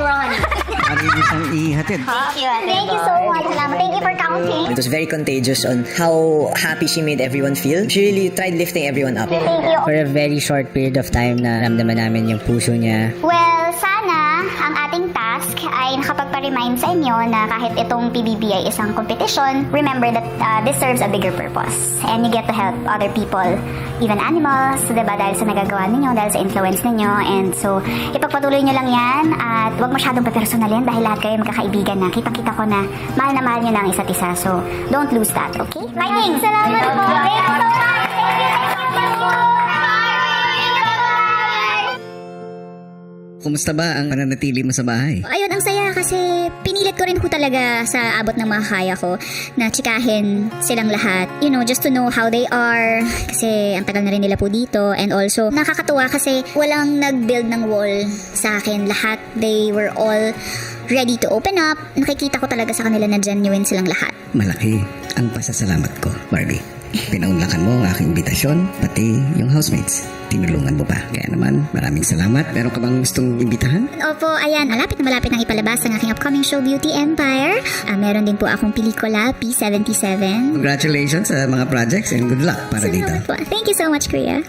run. Sarili siyang ihatid. Thank you so much. Salamat. Thank you for counting. It was very contagious on how happy she made everyone feel. She really tried lifting everyone up. Thank you. For a very short period of time na ramdaman namin yung puso niya. Well, sana ang ating task ay nakapagpa-remind sa inyo na kahit itong PBB ay isang competition, remember that this serves a bigger purpose. And you get to help other people, even animals, diba? Dahil sa nagagawa ninyo, dahil sa influence ninyo. And so, ipagpatuloy nyo lang yan at huwag masyadong papersonalin dahil lahat kayo magkakaibigan na. Kitang-kita ko na mahal nyo na ang isa't isa. So, don't lose that, okay? Fighting! Salamat po! Thank you so much! Kumusta ba ang pananatili mo sa bahay? Ayun, ang saya kasi pinilit ko rin ho talaga sa abot ng makakaya ko na tsikahin silang lahat. You know, just to know how they are. Kasi ang tagal na rin nila po dito. And also, nakakatuwa kasi walang nag-build ng wall sa akin. Lahat, they were all ready to open up. Nakikita ko talaga sa kanila na genuine silang lahat. Malaki ang pasasalamat ko, Barbie. Pinaunlakan mo ang aking imbitasyon, pati yung housemates. Tinulungan mo pa. Kaya naman, maraming salamat. Meron ka bang gustong imbitahan? Opo, ayan, malapit na malapit nang ipalabas ang aking upcoming show Beauty Empire. Meron din po akong pelikula, P77. Congratulations sa mga projects and good luck para dito. Salamat po. Thank you so much, Kuya.